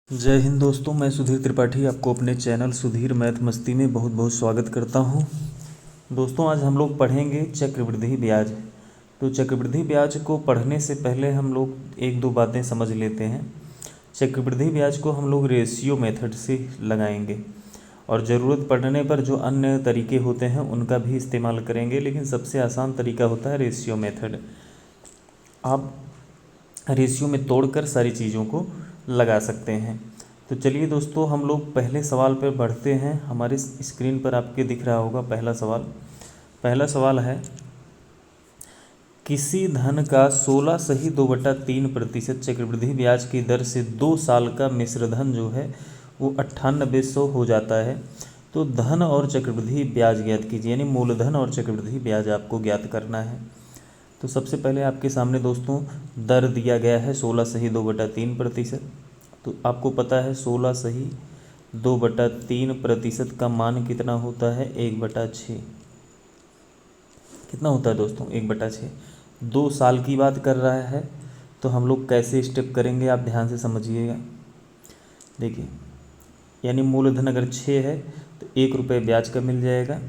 जय हिंद दोस्तों, मैं सुधीर त्रिपाठी आपको अपने चैनल सुधीर मैथ मस्ती में बहुत बहुत स्वागत करता हूं। दोस्तों, आज हम लोग पढ़ेंगे चक्रवृद्धि ब्याज। तो चक्रवृद्धि ब्याज को पढ़ने से पहले हम लोग एक दो बातें समझ लेते हैं। चक्रवृद्धि ब्याज को हम लोग रेशियो मेथड से लगाएंगे और ज़रूरत पड़ने पर जो अन्य तरीके होते हैं उनका भी इस्तेमाल करेंगे, लेकिन सबसे आसान तरीका होता है रेशियो मेथड। आप रेशियो में तोड़कर सारी चीज़ों को लगा सकते हैं। तो चलिए दोस्तों, हम लोग पहले सवाल पर बढ़ते हैं। हमारे स्क्रीन पर आपके दिख रहा होगा पहला सवाल है, किसी धन का 16 सही 2/3% चक्रवृद्धि ब्याज की दर से 2 साल का मिश्र धन जो है वो 9800 हो जाता है। तो धन और चक्रवृद्धि ब्याज ज्ञात कीजिए, यानी मूलधन और चक्रवृद्धि ब्याज आपको ज्ञात करना है। तो सबसे पहले आपके सामने दोस्तों दर दिया गया है 16 सही 2/3%। तो आपको पता है 16 सही 2/3% का मान कितना होता है, 1/6। कितना होता है दोस्तों, 1/6। 2 साल की बात कर रहा है, तो हम लोग कैसे स्टेप करेंगे आप ध्यान से समझिएगा। देखिए, यानी मूलधन अगर 6 है तो 1 रुपये ब्याज का मिल जाएगा,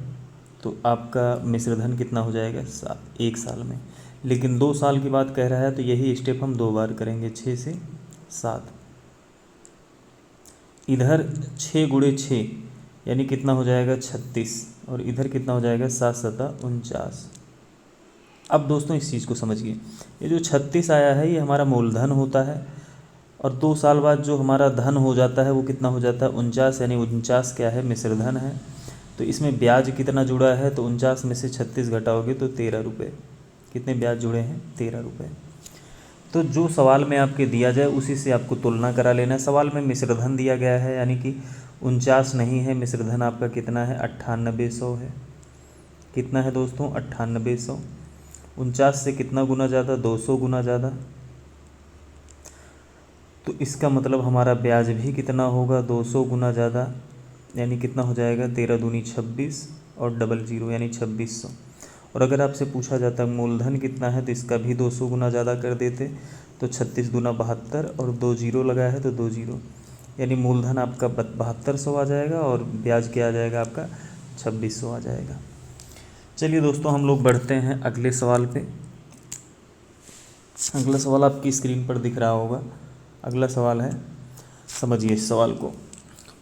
तो आपका मिश्रधन कितना हो जाएगा, 7, 1 साल में। लेकिन 2 साल की बात कह रहा है तो यही स्टेप हम 2 बार करेंगे, 6 से 7। इधर 6 गुणे 6 यानी कितना हो जाएगा, 36, और इधर कितना हो जाएगा, 7 सता 49। अब दोस्तों इस चीज़ को समझिए, ये जो 36 आया है ये हमारा मूलधन होता है, और 2 साल बाद जो हमारा धन हो जाता है वो कितना हो जाता है, 49, यानी 49 क्या है, मिश्रधन है। तो इसमें ब्याज कितना जुड़ा है, तो 49 में से 36 घटाओगे तो 13 रुपये। कितने ब्याज जुड़े हैं, 13 रुपये। तो जो सवाल में आपके दिया जाए उसी से आपको तुलना करा लेना है। सवाल में मिश्रधन दिया गया है, यानी कि 49 नहीं है, मिश्रधन आपका कितना है, 9800 है। कितना है दोस्तों, 9800। 49 से कितना गुना ज़्यादा, 200 गुना ज़्यादा। तो इसका मतलब हमारा ब्याज भी कितना होगा, 200 गुना ज़्यादा, यानी कितना हो जाएगा, 13 दूनी 26 और डबल जीरो यानी 2600। और अगर आपसे पूछा जाता मूलधन कितना है तो इसका भी 200 गुना ज़्यादा कर देते, तो 36 दूना 72 और 2 जीरो लगाया है तो 2 जीरो, यानी मूलधन आपका 7200 आ जाएगा और ब्याज क्या आ जाएगा आपका, 2600 आ जाएगा। चलिए दोस्तों, हम लोग बढ़ते हैं अगले सवाल पे। अगला सवाल आपकी स्क्रीन पर दिख रहा होगा। अगला सवाल है, समझिए इस सवाल को,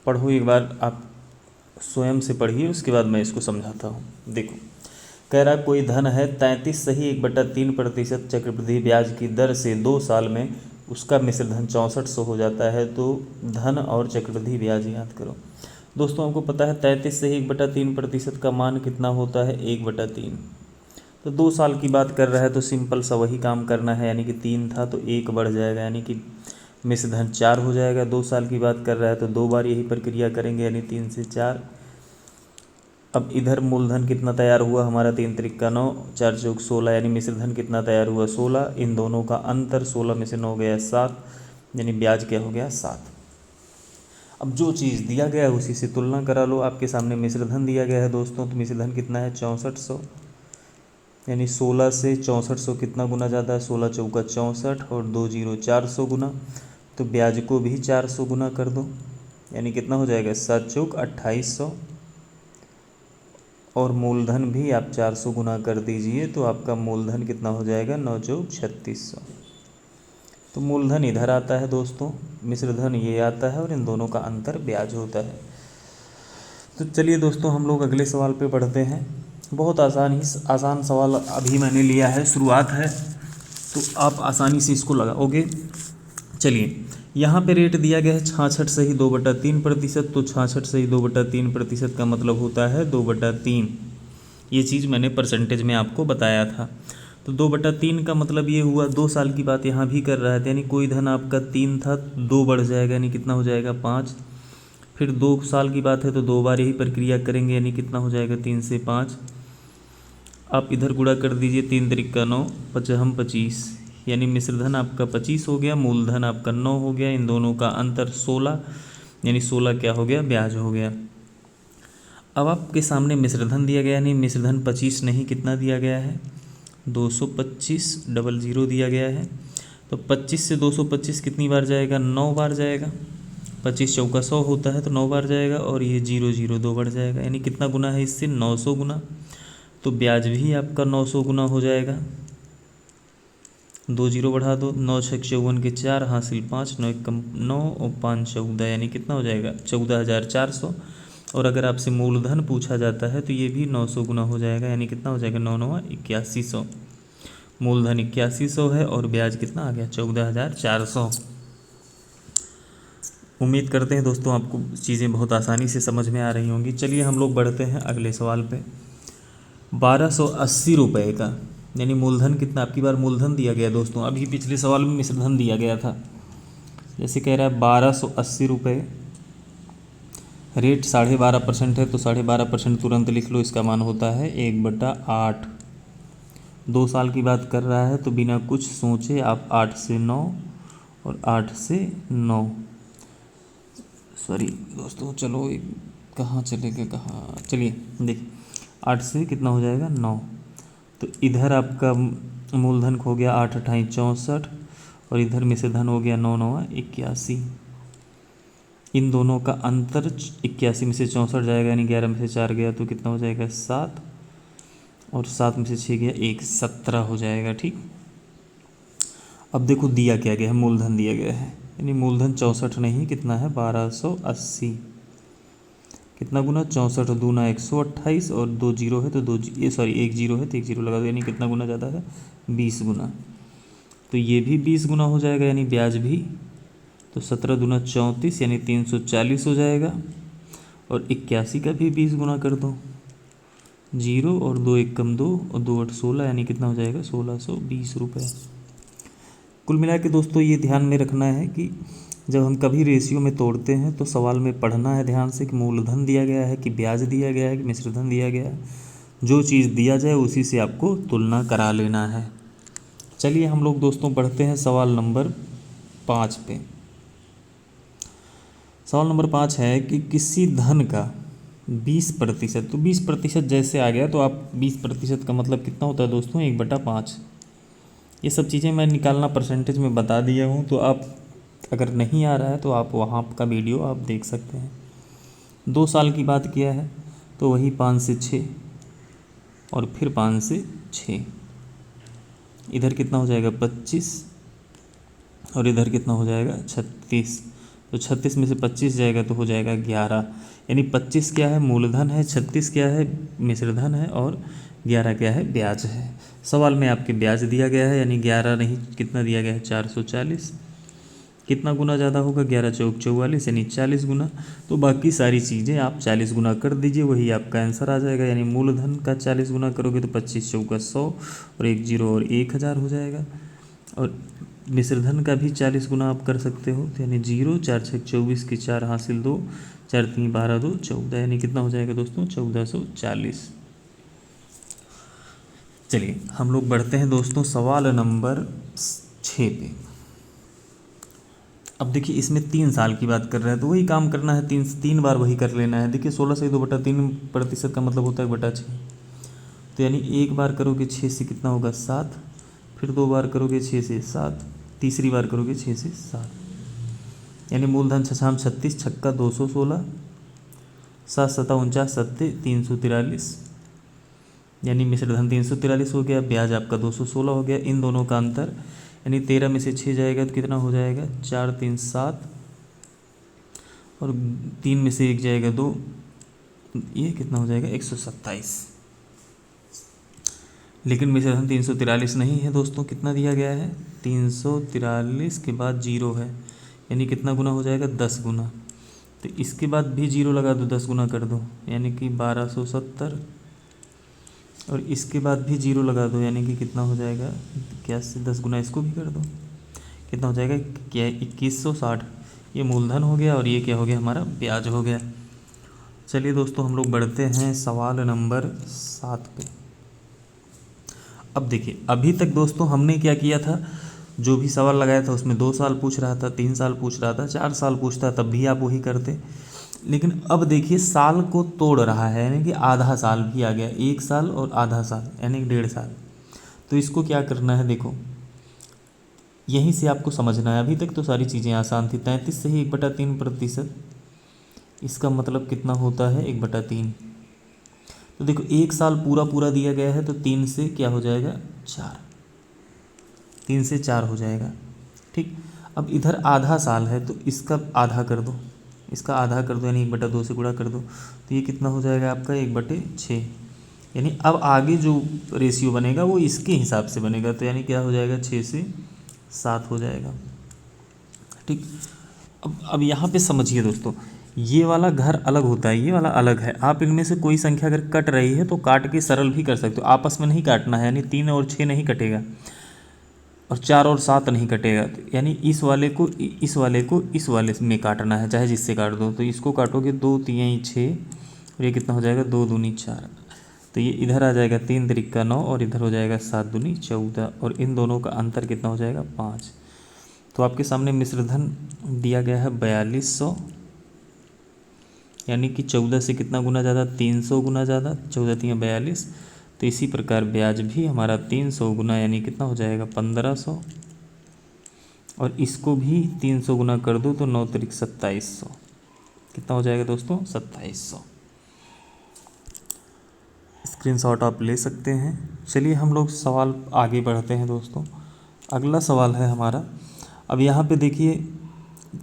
पढ़ो एक बार, आप स्वयं से पढ़िए, उसके बाद मैं इसको समझाता हूँ। देखो, कह रहा कोई धन है 33 सही 1/3% चक्रवृद्धि ब्याज की दर से 2 साल में उसका मिश्रधन 6400 हो जाता है। तो धन और चक्रवृद्धि ब्याज याद करो। दोस्तों आपको पता है 33 सही 1/3% का मान कितना होता है, 1/3। तो 2 साल की बात कर रहा है तो सिंपल सा वही काम करना है, यानी कि 3 था तो 1 बढ़ जाएगा, यानी कि मिश्रधन 4 हो जाएगा। 2 साल की बात कर रहा है तो 2 बार यही प्रक्रिया करेंगे, यानी 3 से 4। अब इधर मूलधन कितना तैयार हुआ हमारा, 3 त्रिक का 9, 4 चौक 16, यानी मिश्रधन कितना तैयार हुआ, 16। इन दोनों का अंतर 16 में से 9 गया 7, यानी ब्याज क्या हो गया, 7। अब जो चीज़ दिया गया है उसी से तुलना करा लो। आपके सामने मिश्रधन दिया गया है दोस्तों, तो मिश्रधन कितना है, 6400, यानी 16 से 6400 कितना गुना ज़्यादा है, 16 चौका 64 और 2 जीरो 400 गुना। तो ब्याज को भी 400 गुना कर दो, यानी कितना हो जाएगा, 7 चौक 2800, और मूलधन भी आप 400 गुना कर दीजिए, तो आपका मूलधन कितना हो जाएगा, 9 चौक 3600। तो मूलधन इधर आता है दोस्तों, मिश्रधन ये आता है, और इन दोनों का अंतर ब्याज होता है। तो चलिए दोस्तों, हम लोग अगले सवाल पे बढ़ते हैं। बहुत आसान सवाल अभी मैंने लिया है, शुरुआत है, तो आप आसानी से इसको लगाओगे। चलिए, यहाँ पे रेट दिया गया है 66 सही 2/3%। तो 66 सही 2/3% का मतलब होता है 2/3। ये चीज़ मैंने परसेंटेज में आपको बताया था। तो 2/3 का मतलब ये हुआ, 2 साल की बात यहाँ भी कर रहा है, यानी कोई धन आपका 3 था, 2 बढ़ जाएगा, यानी कितना हो जाएगा, 5। फिर 2 साल की बात है तो 2 बार यही प्रक्रिया करेंगे, यानी कितना हो जाएगा, 3 से 5। आप इधर गुणा कर दीजिए, 3 त्रिक का 9, 5 25, यानी मिश्रधन आपका 25 हो गया, मूलधन आपका 9 हो गया। इन दोनों का अंतर 16, यानी 16 क्या हो गया, ब्याज हो गया। अब आपके सामने मिश्रधन दिया गया, नहीं मिश्रधन 25 नहीं, कितना दिया गया है, 225 डबल जीरो दिया गया है। तो 25 से 225 कितनी बार जाएगा, 9 बार जाएगा। 25 चौका 100 होता है तो 9 बार जाएगा, और ये 0 0 2 बार जाएगा, यानी कितना गुना है इससे 900 गुना। तो ब्याज भी आपका 900 गुना हो जाएगा। 2 जीरो बढ़ा दो, 9 छः 54 के 4 हासिल 5, 9 कम 9 और 5 14, यानी कितना हो जाएगा 14,400। और अगर आपसे मूलधन पूछा जाता है तो ये भी 900 गुना हो जाएगा, यानी कितना हो जाएगा 9 9 8100। मूलधन 8100 है और ब्याज कितना आ गया 14,400। उम्मीद करते हैं दोस्तों आपको चीज़ें बहुत आसानी से समझ में आ रही होंगी। चलिए हम लोग बढ़ते हैं अगले सवाल पे। 1280 रुपये का, यानी मूलधन कितना, आपकी बार मूलधन दिया गया दोस्तों, अभी पिछले सवाल में मिश्रधन दिया गया था। जैसे कह रहा है 1280 रुपये, रेट 12.5% है तो 12.5% तुरंत लिख लो, इसका मान होता है 1/8। 2 साल की बात कर रहा है तो बिना कुछ सोचे आप 8 से 9 और 8 से 9, सॉरी दोस्तों, चलो कहाँ चले गए, कहाँ, चलिए देखिए 8 से कितना हो जाएगा 9, तो इधर आपका मूलधन खो गया 8 8 64, और इधर मिश्रधन हो गया 9 9 81। इन दोनों का अंतर 81 में से 64 जाएगा, यानी 11 में से 4 गया तो कितना हो जाएगा 7, और 7 में से 6 गया 1, 17 हो जाएगा। ठीक, अब देखो दिया क्या गया है, मूलधन दिया गया है, यानी मूलधन 64 नहीं, कितना है 1280। कितना गुना 64 दूना 128, और 2 जीरो है तो 2 ये सॉरी 1 जीरो है तो 1 जीरो लगा दो, यानी कितना गुना ज़्यादा है 20 गुना। तो ये भी 20 गुना हो जाएगा, यानी ब्याज भी, तो 17 दूना 34, यानी 340 हो जाएगा। और 81 का भी 20 गुना कर दो, 0 और 2 1 कम 2 और 2 8 16, यानी कितना हो जाएगा 1620 रुपये। कुल मिला के दोस्तों ये ध्यान में रखना है कि जब हम कभी रेशियो में तोड़ते हैं तो सवाल में पढ़ना है ध्यान से कि मूलधन दिया गया है कि ब्याज दिया गया है कि मिश्रधन दिया गया है। जो चीज़ दिया जाए उसी से आपको तुलना करा लेना है। चलिए हम लोग दोस्तों बढ़ते हैं सवाल नंबर 5 पे। सवाल नंबर 5 है कि किसी धन का 20%, तो 20% जैसे आ गया तो आप 20% का मतलब कितना होता है दोस्तों 1/5। ये सब चीज़ें मैं निकालना परसेंटेज में बता दिया हूँ, तो आप अगर नहीं आ रहा है तो आप वहाँ का वीडियो आप देख सकते हैं। 2 साल की बात किया है तो वही 5 से 6 और फिर 5 से 6, इधर कितना हो जाएगा 25 और इधर कितना हो जाएगा 36। तो 36 में से 25 जाएगा तो हो जाएगा 11, यानी 25 क्या है मूलधन है, 36 क्या है मिश्रधन है, और 11 क्या है ब्याज है। सवाल में आपके ब्याज दिया गया है, यानी 11 नहीं, कितना दिया गया है 440। कितना गुना ज़्यादा होगा 11 चौक 44, यानी 40 गुना। तो बाकी सारी चीज़ें आप 40 गुना कर दीजिए, वही आपका आंसर आ जाएगा। यानी मूलधन का 40 गुना करोगे तो 25 चौका 100 और 1 जीरो और 1000 हो जाएगा। और मिश्रधन का भी 40 गुना आप कर सकते हो, तो यानी 0 4 6 24 के 4 हासिल 2, 4 3 12 2 14, यानी कितना हो जाएगा दोस्तों 1440। चलिए हम लोग बढ़ते हैं दोस्तों सवाल नंबर 6 पे। अब देखिए इसमें 3 साल की बात कर रहे हैं तो वही काम करना है, 3 बार वही कर लेना है। देखिए 16 से 2/3% का मतलब होता है 1/6, तो यानी 1 बार करोगे 6 से कितना होगा 7, फिर 2 बार करोगे 6 से 7, तीसरी बार करोगे 6 से 7, यानी मूलधन 6 36 छक्का 216, 7 7 49 सत्ते 343, यानी मिश्रधन 343 हो गया, ब्याज आपका 216 हो गया। इन दोनों का अंतर यानी 13 में से 6 जाएगा तो कितना हो जाएगा 4 3 7, और 3 में से 1 जाएगा 2, ये कितना हो जाएगा 127। लेकिन मिश्रधन 343 नहीं है दोस्तों, कितना दिया गया है 343 के बाद 0 है, यानी कितना गुना हो जाएगा 10 गुना। तो इसके बाद भी 0 लगा दो, 10 गुना कर दो, यानी कि 1270, और इसके बाद भी 0 लगा दो, यानी कि कितना हो जाएगा क्या से 10 गुना इसको भी कर दो, कितना हो जाएगा क्या 2160। ये मूलधन हो गया और ये क्या हो गया हमारा ब्याज हो गया। चलिए दोस्तों हम लोग बढ़ते हैं सवाल नंबर 7 पे। अब देखिए अभी तक दोस्तों हमने क्या किया था, जो भी सवाल लगाया था उसमें 2 साल पूछ रहा था, 3 साल पूछ रहा था, 4 साल पूछता तब भी आप वही करते। लेकिन अब देखिए साल को तोड़ रहा है, यानी कि आधा साल भी आ गया, 1 साल और आधा साल यानी कि 1.5 साल। तो इसको क्या करना है, देखो यहीं से आपको समझना है। अभी तक तो सारी चीज़ें आसान थी। 33 से ही 1/3%, इसका मतलब कितना होता है 1/3। तो देखो एक साल पूरा पूरा दिया गया है तो 3 से क्या हो जाएगा 4, 3 से 4 हो जाएगा। ठीक, अब इधर आधा साल है तो इसका आधा कर दो, इसका आधा कर दो, यानी 1/2 से गुणा कर दो, तो ये कितना हो जाएगा आपका 1/6। यानी अब आगे जो रेशियो बनेगा वो इसके हिसाब से बनेगा, तो यानी क्या हो जाएगा 6 से 7 हो जाएगा। ठीक, अब यहाँ पे समझिए दोस्तों, ये वाला घर अलग होता है, ये वाला अलग है। आप इनमें से कोई संख्या अगर कट रही है तो काट के सरल भी कर सकते हो, आपस में नहीं काटना है। यानी 3 और 6 नहीं कटेगा और 4 और 7 नहीं कटेगा, तो यानी इस वाले को इस वाले में काटना है, चाहे जिससे काट दो। तो इसको काटोगे 2 3 6 और ये कितना हो जाएगा 2 दूनी 4, तो ये इधर आ जाएगा 3 त्रिका 9 और इधर हो जाएगा 7 दूनी 14 और इन दोनों का अंतर कितना हो जाएगा 5। तो आपके सामने मिश्रधन दिया गया है 4200, यानी कि 14 से कितना गुना ज़्यादा 300 गुना ज़्यादा, 14 3 42। तो इसी प्रकार ब्याज भी हमारा 300 गुना यानी कितना हो जाएगा 1500, और इसको भी 300 गुना कर दो तो 9 त्रिक 2700, कितना हो जाएगा दोस्तों 2700। स्क्रीनशॉट आप ले सकते हैं। चलिए हम लोग सवाल आगे बढ़ते हैं दोस्तों। अगला सवाल है हमारा, अब यहाँ पे देखिए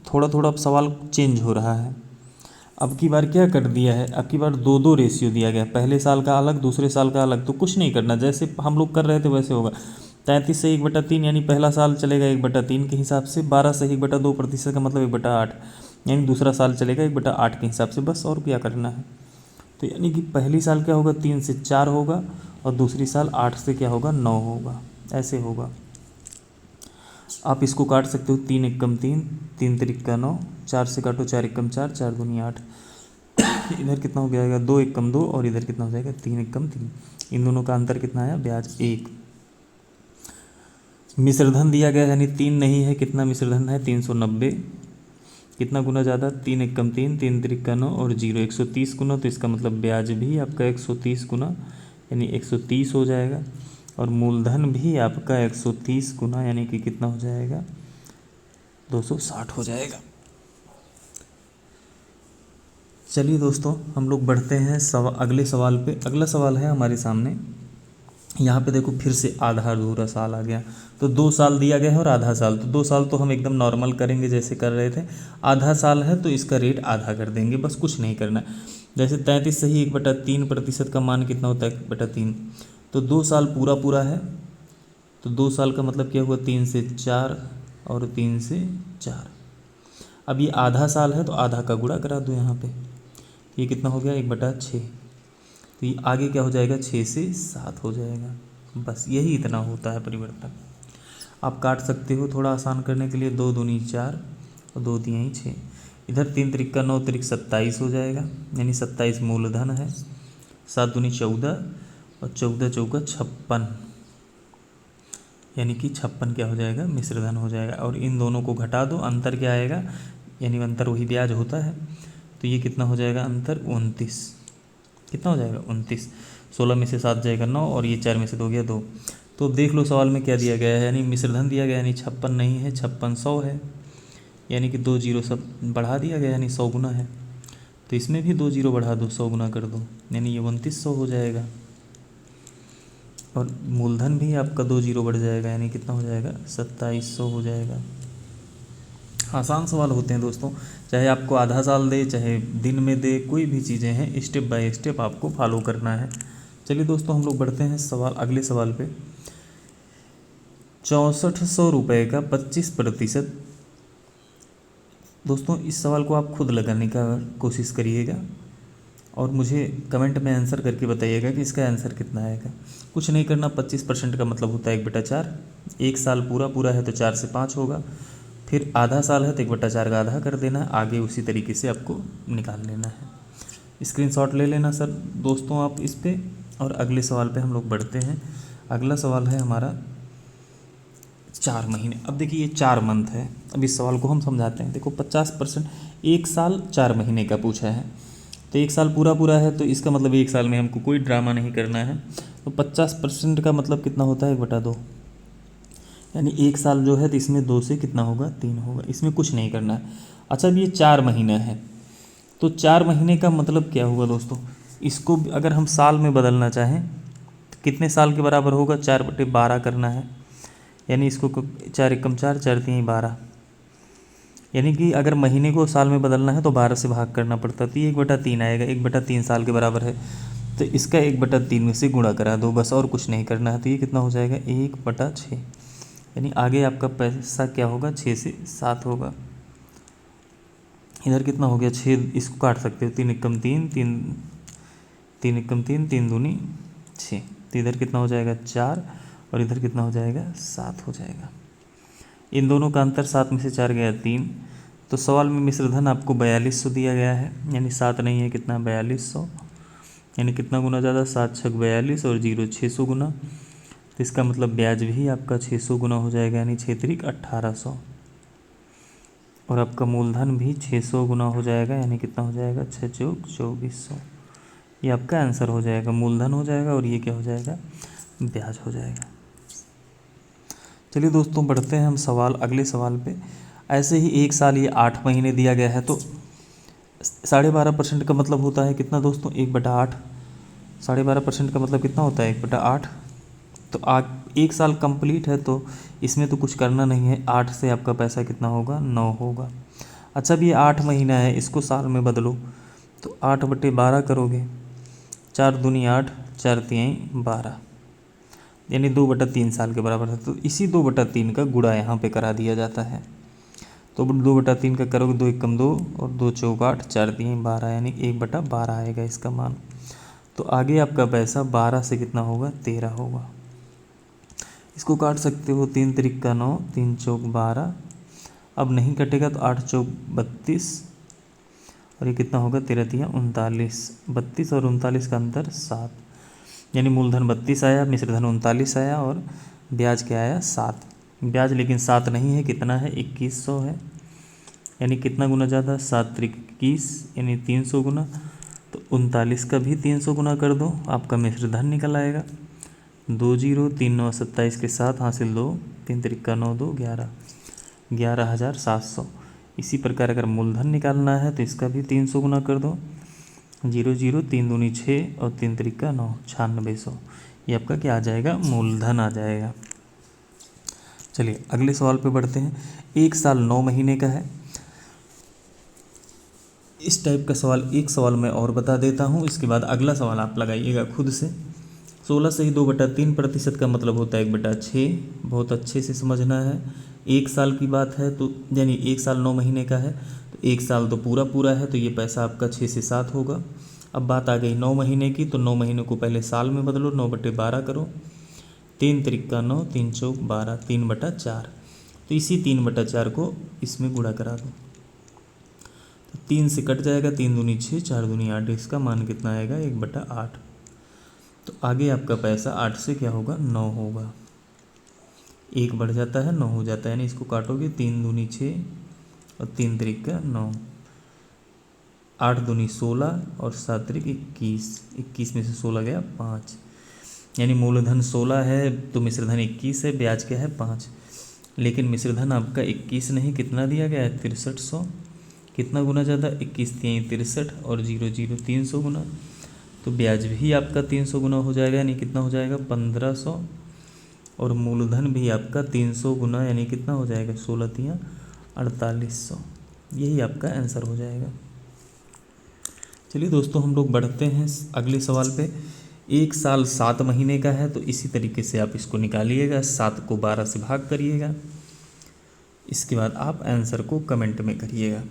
थोड़ा थोड़ा अब सवाल चेंज हो रहा है। अब की बार क्या कर दिया है, अब की बार 2 रेशियो दिया गया, पहले साल का अलग दूसरे साल का अलग। तो कुछ नहीं करना, जैसे हम लोग कर रहे थे वैसे होगा। 33 से 1/3 यानी पहला साल चलेगा 1/3 के हिसाब से, 12 से 1/2% का मतलब 1/8, यानी दूसरा साल चलेगा 1/8 के हिसाब से, बस और क्या करना है। तो यानी कि पहली साल क्या होगा 3 से 4 होगा और दूसरी साल 8 से क्या होगा 9 होगा, ऐसे होगा। आप इसको काट सकते हो, 3 एकम 3, 3 त्रिका 9, 4 से काटो 4 एकम 4, 4 दूनी 8, इधर कितना हो जाएगा 2 एकम 2 और इधर कितना हो जाएगा 3 एकम 3। इन दोनों का अंतर कितना आया ब्याज 1। मिश्रधन दिया गया है, यानी 3 नहीं है, कितना मिश्रधन है 390, कितना गुना ज़्यादा 3 एकम 3, 3 त्रिका 9 और 0 130 गुना, तो इसका मतलब ब्याज भी आपका 130 गुना यानी 130 हो जाएगा, और मूलधन भी आपका 130 गुना यानी कि कितना हो जाएगा 260 हो जाएगा। चलिए दोस्तों हम लोग बढ़ते हैं अगले सवाल पे। अगला सवाल है हमारे सामने, यहाँ पे देखो फिर से आधा अधूरा साल आ गया। तो 2 साल दिया गया है और आधा साल, तो 2 साल तो हम एकदम नॉर्मल करेंगे जैसे कर रहे थे। आधा साल है तो इसका रेट आधा कर देंगे, बस कुछ नहीं करना है। जैसे 33 से ही 1/3% का मान कितना होता है 1/3, तो 2 साल पूरा पूरा है, तो 2 साल का मतलब क्या हुआ 3 से 4 और 3 से 4। अब ये आधा साल है तो आधा का गुणा करा दो यहाँ पे, ये कितना हो गया 1/6, तो ये आगे क्या हो जाएगा 6 से 7 हो जाएगा। बस यही इतना होता है परिवर्तन। आप काट सकते हो थोड़ा आसान करने के लिए, 2 दूनी 4 और 2 तिहाई 6, इधर 3 त्रिका 9 त्रिक 27 हो जाएगा, यानी 27 मूलधन है, 7 दूनी 14 और 14 चौका 56, यानी कि 56 क्या हो जाएगा मिश्रधन हो जाएगा। और इन दोनों को घटा दो, अंतर क्या आएगा, यानी अंतर वही ब्याज होता है, तो ये कितना हो जाएगा अंतर 29, कितना हो जाएगा 29। 16 में से 7 जाएगा 9 और ये 4 में से 2 गया 2। तो देख लो सवाल में क्या दिया गया है, यानी मिश्रधन दिया गया, यानी 56 नहीं है 5600 है, यानी कि 2 जीरो सब बढ़ा दिया गया, यानी 100 गुना है, तो इसमें भी 2 जीरो बढ़ा दो 100 गुना कर दो, यानी ये 2900 हो जाएगा। और मूलधन भी आपका 2 जीरो बढ़ जाएगा, यानी कितना हो जाएगा 2700 हो जाएगा। आसान सवाल होते हैं दोस्तों, चाहे आपको आधा साल दे चाहे दिन में दे, कोई भी चीज़ें हैं स्टेप बाय स्टेप आपको फॉलो करना है। चलिए दोस्तों हम लोग बढ़ते हैं अगले सवाल पे। 6400 रुपये का 25%। दोस्तों इस सवाल को आप खुद लगाने का कोशिश करिएगा और मुझे कमेंट में आंसर करके बताइएगा कि इसका आंसर कितना आएगा। कुछ नहीं करना, 25% का मतलब होता है 1/4। एक साल पूरा पूरा है तो 4 से 5 होगा, फिर आधा साल है तो 1/4 का आधा कर देना है, आगे उसी तरीके से आपको निकाल लेना है। स्क्रीनशॉट ले लेना सर दोस्तों आप इस पे, और अगले सवाल पे हम लोग बढ़ते हैं। अगला सवाल है हमारा 4 महीने। अब देखिए ये 4 मंथ है, अब इस सवाल को हम समझाते हैं। देखो 50%, एक साल 4 महीने का पूछा है, तो एक साल पूरा पूरा है तो इसका मतलब एक साल में हमको कोई ड्रामा नहीं करना है। तो 50% का मतलब कितना होता है 1/2, यानी 1 साल जो है तो इसमें 2 से कितना होगा, 3 होगा। इसमें कुछ नहीं करना है। अच्छा, अब ये 4 महीना है, तो 4 महीने का मतलब क्या हुआ दोस्तों, इसको अगर हम साल में बदलना चाहें तो कितने साल के बराबर होगा, 4/12 करना है। यानी इसको 4 एकम 4, 4 3 12, यानी कि अगर महीने को साल में बदलना है तो 12 से भाग करना पड़ता, तो ये 1/3 आएगा। 1/3 साल के बराबर है, तो इसका 1/3 में से गुणा करा दो बस, और कुछ नहीं करना है। तो ये कितना हो जाएगा, 1/6। यानी आगे आपका पैसा क्या होगा, 6 से 7 होगा। इधर कितना हो गया, 6, इसको काट सकते हो, 3 एकम 3, 3 एकम 3, 3 दूनी 6। तो इधर कितना हो जाएगा, 4, और इधर कितना हो जाएगा, 7 हो जाएगा। इन दोनों का अंतर 7 में से 4 गया 3। तो सवाल में मिश्र धन आपको 4200 दिया गया है, यानी 7 नहीं है, कितना, 4200। यानी कितना गुना ज़्यादा, 7 छक 42 और 0 600 गुना। तो इसका मतलब ब्याज भी आपका 600 गुना हो जाएगा, यानी 6 त्रिक 1800। और आपका मूलधन भी 600 गुना हो जाएगा, यानी कितना हो जाएगा, 6 चौक 2400। ये आपका आंसर हो जाएगा, मूलधन हो जाएगा, और ये क्या हो जाएगा, ब्याज हो जाएगा। चलिए दोस्तों, बढ़ते हैं हम अगले सवाल पे। ऐसे ही 1 साल ये 8 महीने दिया गया है, तो 12.5% का मतलब होता है कितना दोस्तों, 1/8। 12.5% का मतलब कितना होता है, 1/8। तो 1 साल कंप्लीट है, तो इसमें तो कुछ करना नहीं है। 8 से आपका पैसा कितना होगा, 9 होगा। अच्छा, अब ये 8 महीना है, इसको साल में बदलो, तो 8/12 करोगे, 4 दूनी 8, 4 तिहाई 12, यानी 2/3 साल के बराबर है। तो इसी 2/3 का गुणा यहाँ पे करा दिया जाता है। तो 2/3 का करोगे, 2 एकम 2 और 2 चौक 8, 4 तिहाई 12, यानी 1/12 आएगा इसका मान। तो आगे आपका पैसा 12 से कितना होगा, 13 होगा। इसको काट सकते हो, 3 त्रिक का 9, 3 चौक 12। अब नहीं कटेगा तो 8 चौक 32, और ये कितना होगा, 13 तिया 39। 32 और 39 का अंतर 7, यानी मूलधन 32 आया, मिश्रधन 39 आया, और ब्याज क्या आया, 7। ब्याज लेकिन 7 नहीं है, कितना है, 2100 है। यानी कितना गुना ज़्यादा, 7 त्रिक 21, यानी 300 गुना। तो 39 का भी 300 गुना कर दो, आपका मिश्रधन निकल आएगा। 2 0, 3 9 27 के साथ हासिल 2, 3 त्रिक का 9 2 11, 11,700। इसी प्रकार अगर मूलधन निकालना है तो इसका भी 300 गुना कर दो, 0 0, 3 दूनी 6 और 3 त्रिक का 9, 9600। ये आपका क्या आ जाएगा, मूलधन आ जाएगा। चलिए अगले सवाल पे बढ़ते हैं। 1 साल 9 महीने का है। इस टाइप का सवाल, एक सवाल मैं और बता देता हूँ, इसके बाद अगला सवाल आप लगाइएगा खुद से। 16 से ही 2/3% का मतलब होता है 1/6। बहुत अच्छे से समझना है। 1 साल की बात है, तो यानी 1 साल 9 महीने का है, तो 1 साल तो पूरा पूरा है, तो ये पैसा आपका 6 से 7 होगा। अब बात आ गई 9 महीने की, तो 9 महीने को पहले साल में बदलो, 9/12 करो, 3 त्रिक का 9, 3 चौक 12, 3/4। तो इसी 3/4 को इसमें गुणा करा दो, तो 3 से कट जाएगा, 3 दूनी 6, 4 दूनी 8, इसका मान कितना आएगा, 1/8। तो आगे आपका पैसा 8 से क्या होगा, 9 होगा। 1 बढ़ जाता है, 9 हो जाता है, यानी इसको काटोगे, 3 दूनी 6 और 3 त्रिक का 9, 8 दूनी 16 और 7 त्रिक 21। 21 में से 16 गया 5, यानी मूलधन 16 है तो मिश्रधन 21 है, ब्याज क्या है 5। लेकिन मिश्रधन आपका 21 नहीं, कितना दिया गया है, 6300। कितना गुना ज़्यादा, 21 तिहाई 63 और 0 0 300 गुना। तो ब्याज भी आपका 300 गुना हो जाएगा, यानी कितना हो जाएगा, 1500। और मूलधन भी आपका 300 गुना, यानी कितना हो जाएगा, 16 तिया 4800। यही आपका आंसर हो जाएगा। चलिए दोस्तों, हम लोग बढ़ते हैं अगले सवाल पे। 1 साल 7 महीने का है, तो इसी तरीके से आप इसको निकालिएगा, 7 को 12 से भाग करिएगा। इसके बाद आप आंसर को कमेंट में करिएगा।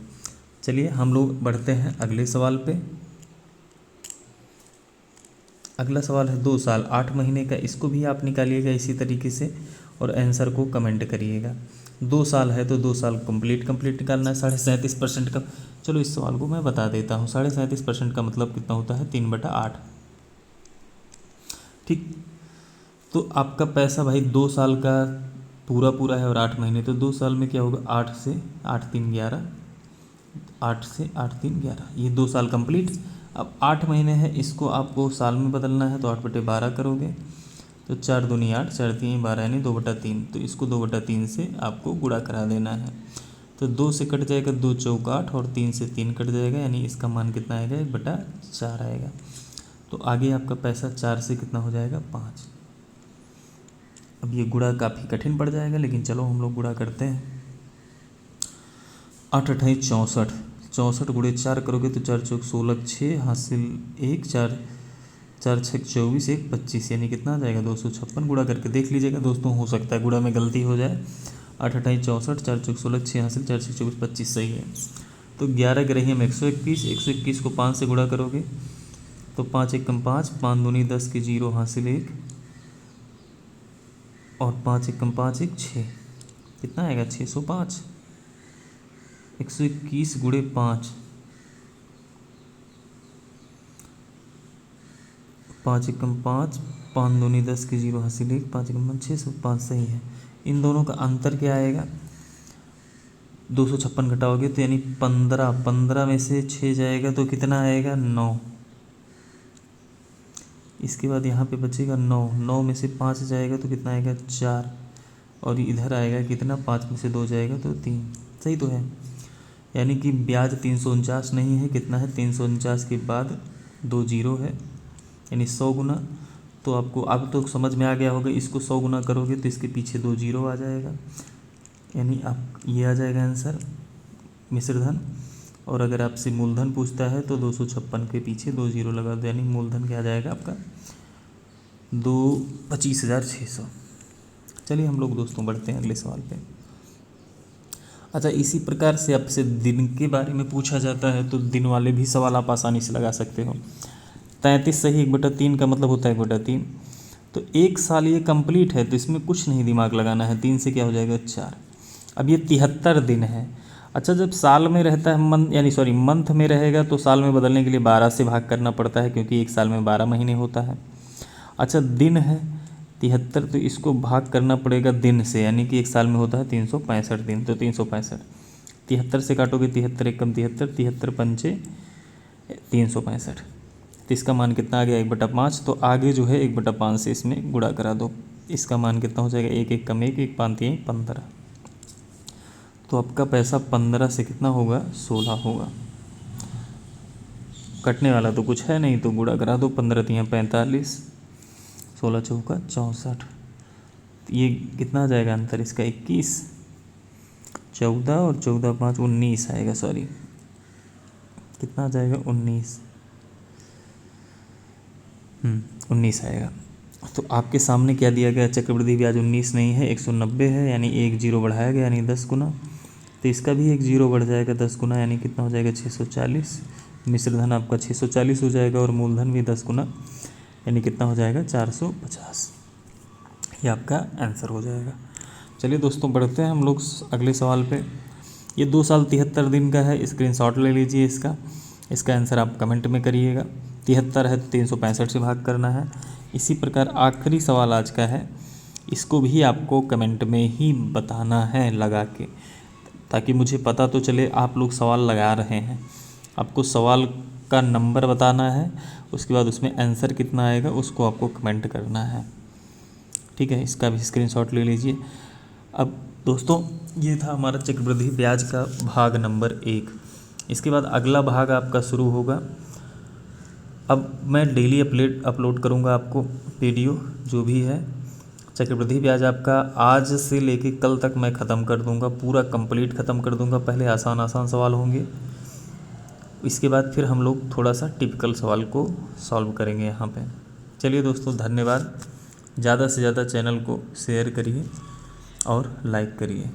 चलिए हम लोग बढ़ते हैं अगले सवाल पे। अगला सवाल है 2 साल 8 महीने का, इसको भी आप निकालिएगा इसी तरीके से, और आंसर को कमेंट करिएगा। 2 साल है तो 2 साल कंप्लीट निकालना है, 37.5% का। चलो इस सवाल को मैं बता देता हूँ। 37.5% का मतलब कितना होता है, 3/8। ठीक, तो आपका पैसा भाई 2 साल का पूरा पूरा है और 8 महीने, तो 2 साल में क्या होगा, 8 से 8 3 11, 8 से 8 3 11, ये 2 साल कंप्लीट। अब 8 महीने है, इसको आपको साल में बदलना है, तो 8/12 करोगे, तो तो 4 दूनी 8, 4 तीन 12 यानी 2/3। तो इसको 2/3 से आपको गुणा करा देना है। तो 2 से कट जाएगा 2 चौका 8 और 3 से 3 कट जाएगा, यानी इसका मान कितना आएगा 1/4 आएगा। तो आगे आपका पैसा 4 से कितना हो जाएगा 5। अब ये गुणा काफ़ी कठिन पड़ जाएगा, लेकिन चलो हम लोग गुणा करते हैं। 8 8 64, 64 गुणे 4 करोगे तो 4 चौक 16, 6 हासिल 1, 4 4 6 24, 1 25, यानी कितना आ जाएगा 256। गुणा करके देख लीजिएगा दोस्तों, हो सकता है गुणा में गलती हो जाए। 8 8 64, 4 चौक 16, 6 हासिल 4 6 24, 25 सही है। तो 11 ग्रही में 121, 121 को 5 से गुणा करोगे तो 5 1 5, 5 दूनी 10 के 0 हासिल 1 और 5 1 5 1 6, कितना आएगा 605। 121 गुणे 5, 5 1 5, 5 दूनी 10 के 0 हासिल 1, 5 1 605 सही है। इन दोनों का अंतर क्या आएगा, 256 घटाओगे तो यानी 15, 15 में से 6 जाएगा तो कितना आएगा 9। इसके बाद यहाँ पे बचेगा 9, 9 में से 5 जाएगा तो कितना आएगा 4, और इधर आएगा कितना, 5 में से 2 जाएगा तो 3। सही तो है, यानी कि ब्याज 349 नहीं है, कितना है 349 के बाद 2 जीरो है, यानी 100 गुना। तो आपको अब तो समझ में आ गया होगा, इसको 100 गुना करोगे तो इसके पीछे 2 जीरो आ जाएगा, यानी आप ये आ जाएगा आंसर मिश्रधन। और अगर आपसे मूलधन पूछता है तो 256 के पीछे 2 जीरो लगा दो, यानी मूलधन क्या आ जाएगा आपका 25,600। चलिए हम लोग दोस्तों बढ़ते हैं अगले सवाल पे। अच्छा, इसी प्रकार से आपसे दिन के बारे में पूछा जाता है तो दिन वाले भी सवाल आप आसानी से लगा सकते हो। 33 सही 1/3 का मतलब होता है 1/3। तो 1 साल ये कंप्लीट है तो इसमें कुछ नहीं दिमाग लगाना है, 3 से क्या हो जाएगा 4। अब ये 73 दिन है। अच्छा, जब साल में रहता है मंथ में रहेगा तो साल में बदलने के लिए 12 से भाग करना पड़ता है, क्योंकि एक साल में 12 महीने होता है। अच्छा, दिन है 73 तो इसको भाग करना पड़ेगा दिन से, यानी कि एक साल में होता है 365 दिन। तो 365, 73 से काटोगे 73 एकम 73, 73 पंचे 365, तो इसका मान कितना आ गया 1/5। तो आगे जो है 1/5 से इसमें गुणा करा दो, इसका मान कितना हो जाएगा 1 1 कम 1, 1 5 3 15। तो आपका पैसा 15 से कितना होगा 16 होगा। कटने वाला तो कुछ है नहीं, तो गुणा करा दो, 15 3 45, 16 चौका 64। ये कितना आ जाएगा अंतर इसका 21, 14 और 14 5 19 आएगा, सॉरी कितना आ जाएगा 19, 19 आएगा। तो आपके सामने क्या दिया गया, चक्रवृद्धि ब्याज 19 नहीं है 190 है, यानी 1 जीरो बढ़ाया गया, यानी 10 गुना। तो इसका भी 1 जीरो बढ़ जाएगा 10 गुना, यानी कितना हो जाएगा 640। मिश्रधन आपका 640 हो जाएगा और मूलधन भी 10 गुना, यानी कितना हो जाएगा 450। ये आपका आंसर हो जाएगा। चलिए दोस्तों बढ़ते हैं हम लोग अगले सवाल पे। ये 2 साल 73 दिन का है, स्क्रीनशॉट ले लीजिए इसका आंसर आप कमेंट में करिएगा। 73 है तो 365 से भाग करना है। इसी प्रकार आखिरी सवाल आज का है, इसको भी आपको कमेंट में ही बताना है लगा के, ताकि मुझे पता तो चले आप लोग सवाल लगा रहे हैं। आपको सवाल का नंबर बताना है, उसके बाद उसमें आंसर कितना आएगा उसको आपको कमेंट करना है, ठीक है। इसका भी स्क्रीनशॉट ले लीजिए। अब दोस्तों ये था हमारा चक्रवृद्धि ब्याज का भाग नंबर 1। इसके बाद अगला भाग आपका शुरू होगा। अब मैं डेली अपलोड करूँगा आपको वीडियो जो भी है। चक्रवृद्धि ब्याज आपका आज से लेके कल तक मैं ख़त्म कर दूँगा, पूरा कंप्लीट ख़त्म कर दूँगा। पहले आसान सवाल होंगे, इसके बाद फिर हम लोग थोड़ा सा टिपिकल सवाल को सॉल्व करेंगे यहाँ पे। चलिए दोस्तों धन्यवाद। ज़्यादा से ज़्यादा चैनल को शेयर करिए और लाइक करिए।